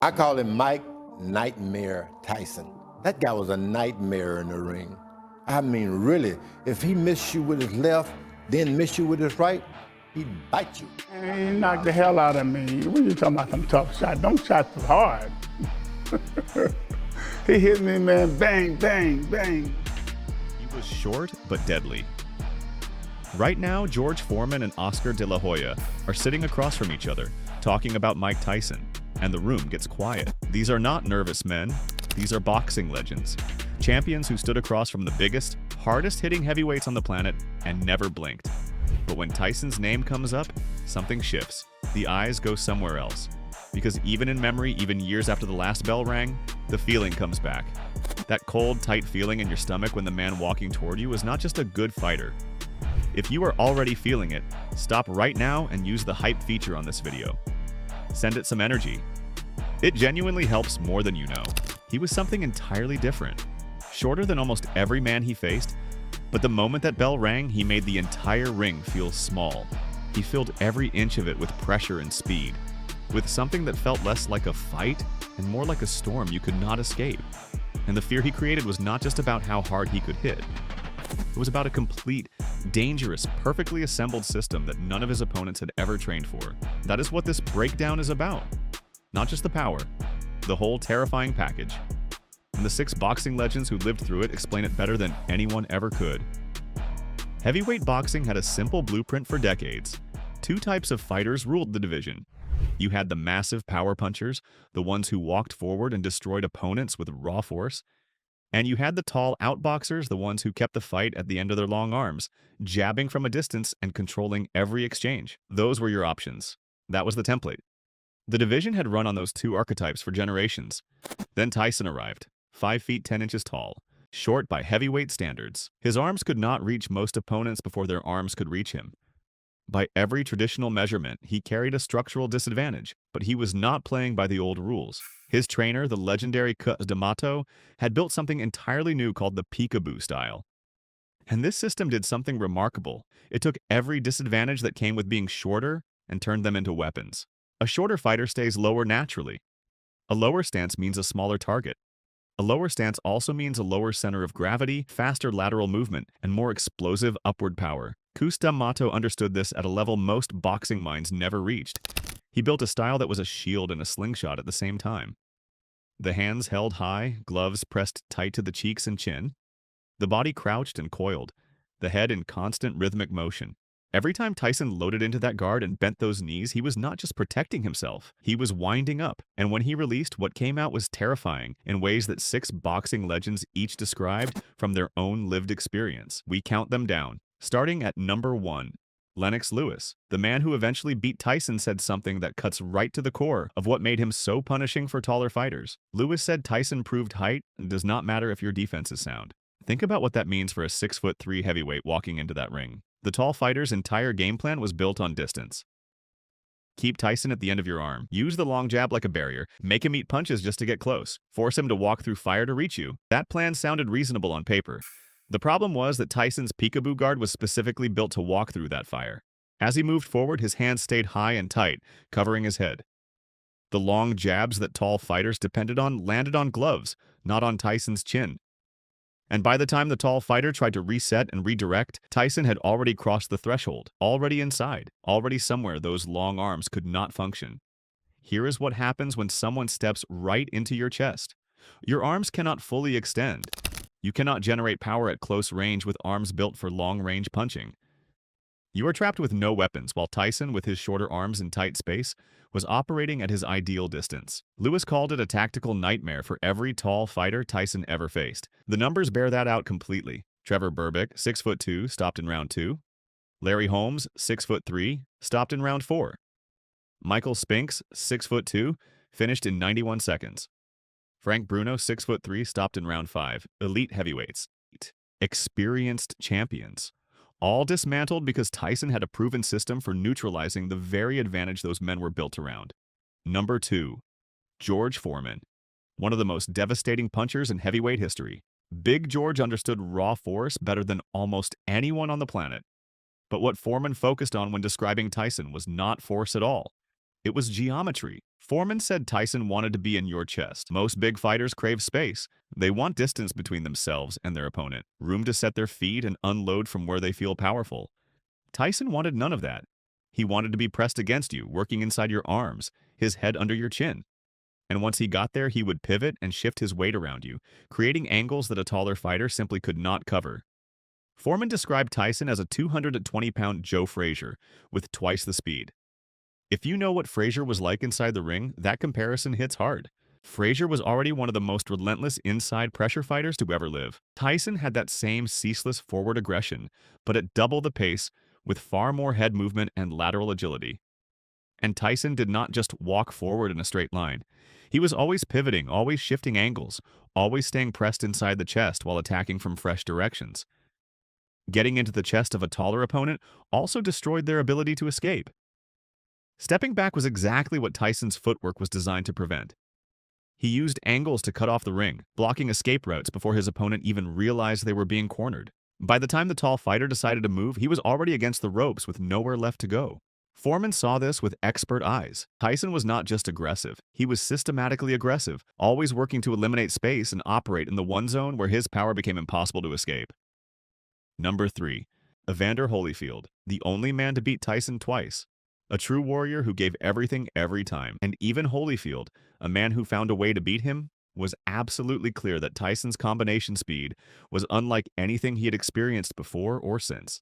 I call him Mike Nightmare Tyson. That guy was a nightmare in the ring. I mean, really, if he missed you with his left, then missed you with his right, he'd bite you. And he knocked the hell out of me. What are you talking about, some tough shot? Don't shot so hard. He hit me, man, bang, bang, bang. He was short but deadly. Right now, George Foreman and Oscar De La Hoya are sitting across from each other, talking about Mike Tyson, and the room gets quiet. These are not nervous men. These are boxing legends. Champions who stood across from the biggest, hardest-hitting heavyweights on the planet and never blinked. But when Tyson's name comes up, something shifts. The eyes go somewhere else. Because even in memory, even years after the last bell rang, the feeling comes back. That cold, tight feeling in your stomach when the man walking toward you is not just a good fighter. If you are already feeling it, stop right now and use the hype feature on this video. Send it some energy. It genuinely helps more than you know. He was something entirely different. Shorter than almost every man he faced, but the moment that bell rang, he made the entire ring feel small. He filled every inch of it with pressure and speed, with something that felt less like a fight and more like a storm you could not escape. And the fear he created was not just about how hard he could hit. It was about a complete, dangerous, perfectly assembled system that none of his opponents had ever trained for. That is what this breakdown is about. Not just the power, the whole terrifying package. And the 6 boxing legends who lived through it explain it better than anyone ever could. Heavyweight boxing had a simple blueprint for decades. 2 types of fighters ruled the division. You had the massive power punchers, the ones who walked forward and destroyed opponents with raw force. And you had the tall outboxers, the ones who kept the fight at the end of their long arms, jabbing from a distance and controlling every exchange. Those were your options. That was the template. The division had run on those 2 archetypes for generations. Then Tyson arrived, 5 feet 10 inches tall, short by heavyweight standards. His arms could not reach most opponents before their arms could reach him. By every traditional measurement, he carried a structural disadvantage, but he was not playing by the old rules. His trainer, the legendary Cus D'Amato, had built something entirely new called the peekaboo style. And this system did something remarkable. It took every disadvantage that came with being shorter and turned them into weapons. A shorter fighter stays lower naturally. A lower stance means a smaller target. A lower stance also means a lower center of gravity, faster lateral movement, and more explosive upward power. Cus D'Amato understood this at a level most boxing minds never reached. He built a style that was a shield and a slingshot at the same time. The hands held high, gloves pressed tight to the cheeks and chin. The body crouched and coiled, the head in constant rhythmic motion. Every time Tyson loaded into that guard and bent those knees, he was not just protecting himself, he was winding up. And when he released, what came out was terrifying in ways that 6 boxing legends each described from their own lived experience. We count them down. Starting at number 1, Lennox Lewis. The man who eventually beat Tyson said something that cuts right to the core of what made him so punishing for taller fighters. Lewis said Tyson proved height does not matter if your defense is sound. Think about what that means for a 6'3" heavyweight walking into that ring. The tall fighter's entire game plan was built on distance. Keep Tyson at the end of your arm. Use the long jab like a barrier. Make him eat punches just to get close. Force him to walk through fire to reach you. That plan sounded reasonable on paper. The problem was that Tyson's peekaboo guard was specifically built to walk through that fire. As he moved forward, his hands stayed high and tight, covering his head. The long jabs that tall fighters depended on landed on gloves, not on Tyson's chin. And by the time the tall fighter tried to reset and redirect, Tyson had already crossed the threshold, already inside, already somewhere those long arms could not function. Here is what happens when someone steps right into your chest. Your arms cannot fully extend. You cannot generate power at close range with arms built for long-range punching. You are trapped with no weapons, while Tyson, with his shorter arms in tight space, was operating at his ideal distance. Lewis called it a tactical nightmare for every tall fighter Tyson ever faced. The numbers bear that out completely. Trevor Berbick, 6'2", stopped in round 2. Larry Holmes, 6'3", stopped in round 4. Michael Spinks, 6'2", finished in 91 seconds. Frank Bruno, 6'3", stopped in round 5. Elite heavyweights. Experienced champions. All dismantled because Tyson had a proven system for neutralizing the very advantage those men were built around. Number 2. George Foreman. One of the most devastating punchers in heavyweight history. Big George understood raw force better than almost anyone on the planet. But what Foreman focused on when describing Tyson was not force at all. It was geometry. Foreman said Tyson wanted to be in your chest. Most big fighters crave space. They want distance between themselves and their opponent, room to set their feet and unload from where they feel powerful. Tyson wanted none of that. He wanted to be pressed against you, working inside your arms, his head under your chin. And once he got there, he would pivot and shift his weight around you, creating angles that a taller fighter simply could not cover. Foreman described Tyson as a 220-pound Joe Frazier, with twice the speed. If you know what Frazier was like inside the ring, that comparison hits hard. Frazier was already one of the most relentless inside pressure fighters to ever live. Tyson had that same ceaseless forward aggression, but at double the pace, with far more head movement and lateral agility. And Tyson did not just walk forward in a straight line. He was always pivoting, always shifting angles, always staying pressed inside the chest while attacking from fresh directions. Getting into the chest of a taller opponent also destroyed their ability to escape. Stepping back was exactly what Tyson's footwork was designed to prevent. He used angles to cut off the ring, blocking escape routes before his opponent even realized they were being cornered. By the time the tall fighter decided to move, he was already against the ropes with nowhere left to go. Foreman saw this with expert eyes. Tyson was not just aggressive, he was systematically aggressive, always working to eliminate space and operate in the one zone where his power became impossible to escape. Number 3. Evander Holyfield, the only man to beat Tyson twice. A true warrior who gave everything every time, and even Holyfield, a man who found a way to beat him, was absolutely clear that Tyson's combination speed was unlike anything he had experienced before or since.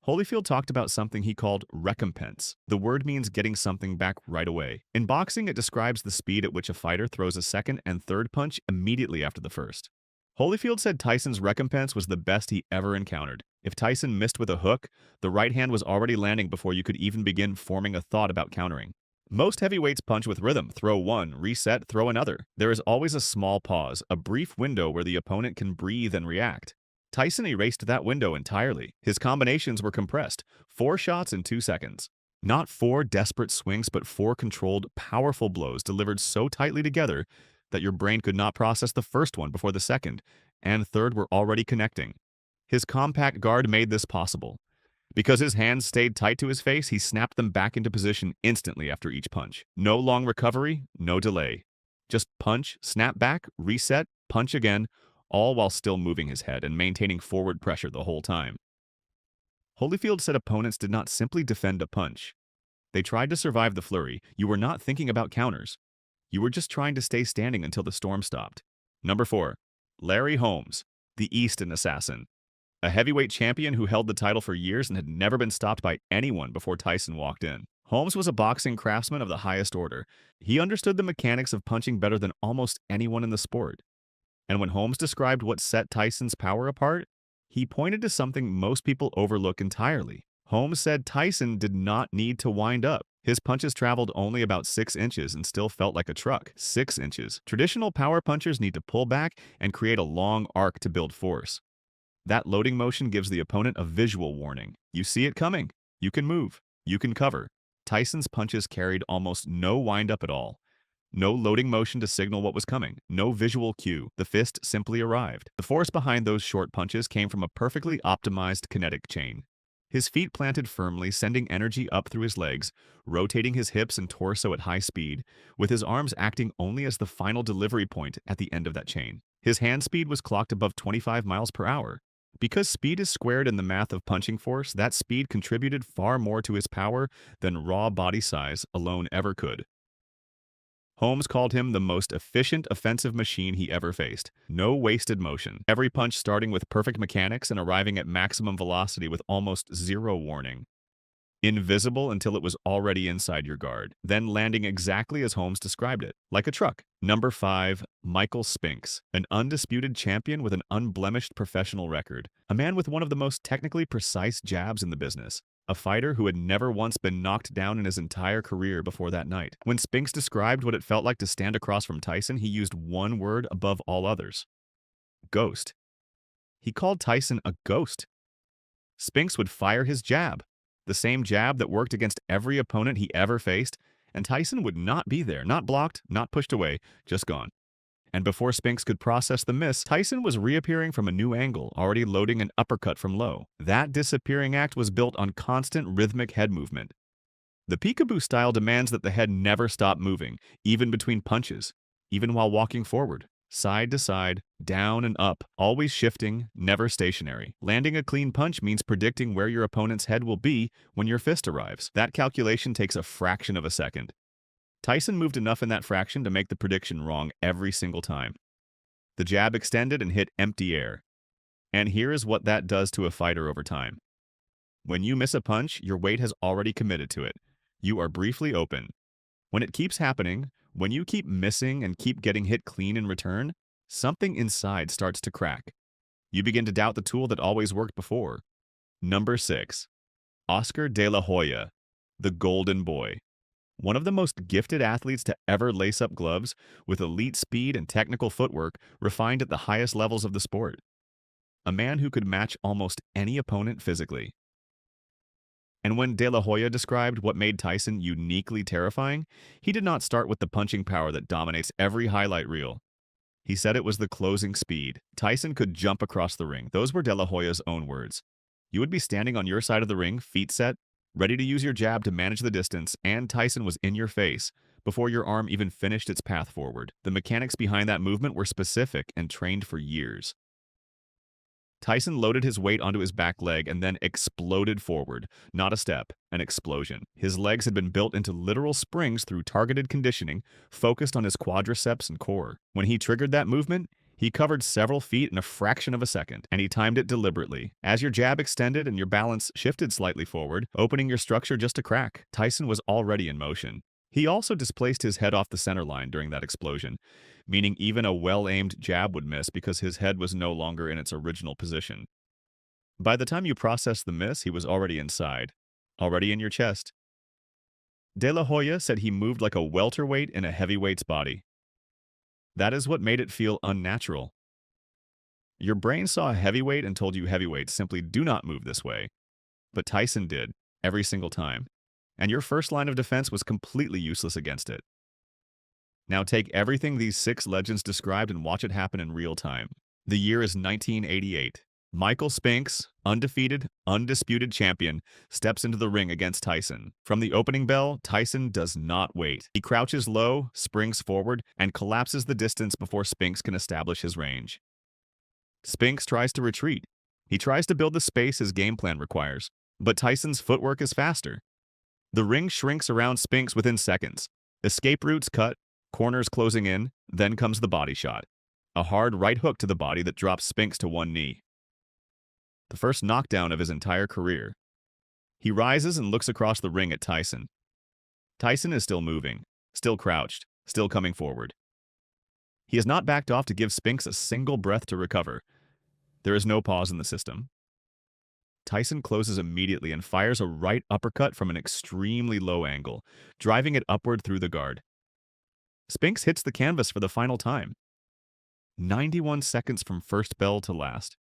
Holyfield talked about something he called recompense. The word means getting something back right away. In boxing, it describes the speed at which a fighter throws a second and third punch immediately after the first. Holyfield said Tyson's recompense was the best he ever encountered. If Tyson missed with a hook, the right hand was already landing before you could even begin forming a thought about countering. Most heavyweights punch with rhythm, throw one, reset, throw another. There is always a small pause, a brief window where the opponent can breathe and react. Tyson erased that window entirely. His combinations were compressed, 4 shots in 2 seconds. Not 4 desperate swings, but 4 controlled, powerful blows delivered so tightly together that your brain could not process the first one before the second, and third were already connecting. His compact guard made this possible. Because his hands stayed tight to his face, he snapped them back into position instantly after each punch. No long recovery, no delay. Just punch, snap back, reset, punch again, all while still moving his head and maintaining forward pressure the whole time. Holyfield said opponents did not simply defend a punch. They tried to survive the flurry. You were not thinking about counters. You were just trying to stay standing until the storm stopped. Number 4. Larry Holmes, the Easton Assassin. A heavyweight champion who held the title for years and had never been stopped by anyone before Tyson walked in. Holmes was a boxing craftsman of the highest order. He understood the mechanics of punching better than almost anyone in the sport. And when Holmes described what set Tyson's power apart, he pointed to something most people overlook entirely. Holmes said Tyson did not need to wind up. His punches traveled only about 6 inches and still felt like a truck. 6 inches. Traditional power punchers need to pull back and create a long arc to build force. That loading motion gives the opponent a visual warning. You see it coming. You can move. You can cover. Tyson's punches carried almost no wind-up at all. No loading motion to signal what was coming. No visual cue. The fist simply arrived. The force behind those short punches came from a perfectly optimized kinetic chain. His feet planted firmly, sending energy up through his legs, rotating his hips and torso at high speed, with his arms acting only as the final delivery point at the end of that chain. His hand speed was clocked above 25 miles per hour. Because speed is squared in the math of punching force, that speed contributed far more to his power than raw body size alone ever could. Holmes called him the most efficient offensive machine he ever faced. No wasted motion. Every punch starting with perfect mechanics and arriving at maximum velocity with almost zero warning. Invisible until it was already inside your guard, then landing exactly as Holmes described it, like a truck. Number 5, Michael Spinks, an undisputed champion with an unblemished professional record, a man with one of the most technically precise jabs in the business, a fighter who had never once been knocked down in his entire career before that night. When Spinks described what it felt like to stand across from Tyson, he used one word above all others: ghost. He called Tyson a ghost. Spinks would fire his jab, the same jab that worked against every opponent he ever faced, and Tyson would not be there, not blocked, not pushed away, just gone. And before Spinks could process the miss, Tyson was reappearing from a new angle, already loading an uppercut from low. That disappearing act was built on constant rhythmic head movement. The peekaboo style demands that the head never stop moving, even between punches, even while walking forward, side to side, down and up, always shifting, never stationary. Landing a clean punch means predicting where your opponent's head will be when your fist arrives. That calculation takes a fraction of a second. Tyson moved enough in that fraction to make the prediction wrong every single time. The jab extended and hit empty air. And here is what that does to a fighter over time. When you miss a punch, your weight has already committed to it. You are briefly open. When it keeps happening, when you keep missing and keep getting hit clean in return, something inside starts to crack. You begin to doubt the tool that always worked before. Number 6. Oscar De La Hoya, the Golden Boy. One of the most gifted athletes to ever lace up gloves, with elite speed and technical footwork refined at the highest levels of the sport. A man who could match almost any opponent physically. And when De La Hoya described what made Tyson uniquely terrifying, he did not start with the punching power that dominates every highlight reel. He said it was the closing speed. Tyson could jump across the ring. Those were De La Hoya's own words. You would be standing on your side of the ring, feet set, ready to use your jab to manage the distance, and Tyson was in your face before your arm even finished its path forward. The mechanics behind that movement were specific and trained for years. Tyson loaded his weight onto his back leg and then exploded forward. Not a step, an explosion. His legs had been built into literal springs through targeted conditioning, focused on his quadriceps and core. When he triggered that movement, he covered several feet in a fraction of a second, and he timed it deliberately. As your jab extended and your balance shifted slightly forward, opening your structure just a crack, Tyson was already in motion. He also displaced his head off the center line during that explosion, meaning even a well-aimed jab would miss because his head was no longer in its original position. By the time you processed the miss, he was already inside, already in your chest. De La Hoya said he moved like a welterweight in a heavyweight's body. That is what made it feel unnatural. Your brain saw a heavyweight and told you heavyweights simply do not move this way. But Tyson did, every single time. And your first line of defense was completely useless against it. Now take everything these 6 legends described and watch it happen in real time. The year is 1988. Michael Spinks, undefeated, undisputed champion, steps into the ring against Tyson. From the opening bell, Tyson does not wait. He crouches low, springs forward, and collapses the distance before Spinks can establish his range. Spinks tries to retreat. He tries to build the space his game plan requires, but Tyson's footwork is faster. The ring shrinks around Spinks within seconds. Escape routes cut, corners closing in, then comes the body shot. A hard right hook to the body that drops Spinks to one knee. The first knockdown of his entire career. He rises and looks across the ring at Tyson. Tyson is still moving, still crouched, still coming forward. He has not backed off to give Spinks a single breath to recover. There is no pause in the system. Tyson closes immediately and fires a right uppercut from an extremely low angle, driving it upward through the guard. Spinks hits the canvas for the final time. 91 seconds from first bell to last.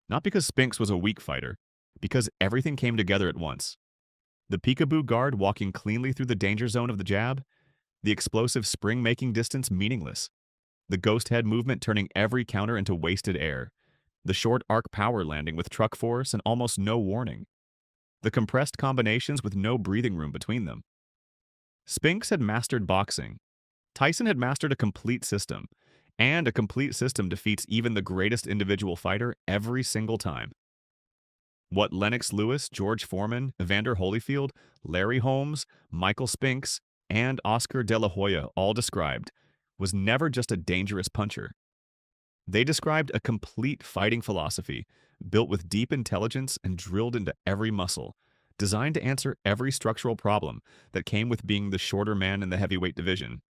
Not because Spinks was a weak fighter, because everything came together at once. The peekaboo guard walking cleanly through the danger zone of the jab, the explosive spring-making distance meaningless, the ghost head movement turning every counter into wasted air, the short arc power landing with truck force and almost no warning, the compressed combinations with no breathing room between them. Spinks had mastered boxing. Tyson had mastered a complete system, and a complete system defeats even the greatest individual fighter every single time. What Lennox Lewis, George Foreman, Evander Holyfield, Larry Holmes, Michael Spinks, and Oscar De La Hoya all described was never just a dangerous puncher. They described a complete fighting philosophy, built with deep intelligence and drilled into every muscle, designed to answer every structural problem that came with being the shorter man in the heavyweight division.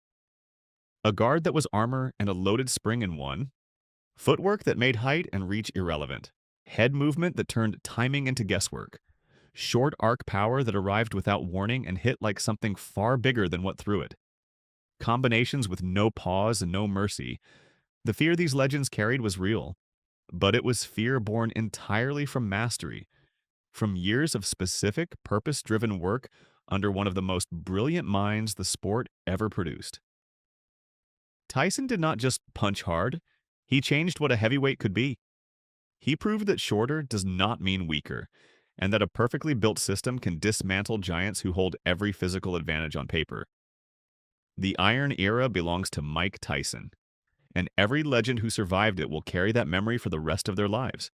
A guard that was armor and a loaded spring in one, footwork that made height and reach irrelevant, head movement that turned timing into guesswork, short arc power that arrived without warning and hit like something far bigger than what threw it. Combinations with no pause and no mercy. The fear these legends carried was real, but it was fear born entirely from mastery, from years of specific, purpose-driven work under one of the most brilliant minds the sport ever produced. Tyson did not just punch hard, he changed what a heavyweight could be. He proved that shorter does not mean weaker, and that a perfectly built system can dismantle giants who hold every physical advantage on paper. The Iron Era belongs to Mike Tyson, and every legend who survived it will carry that memory for the rest of their lives.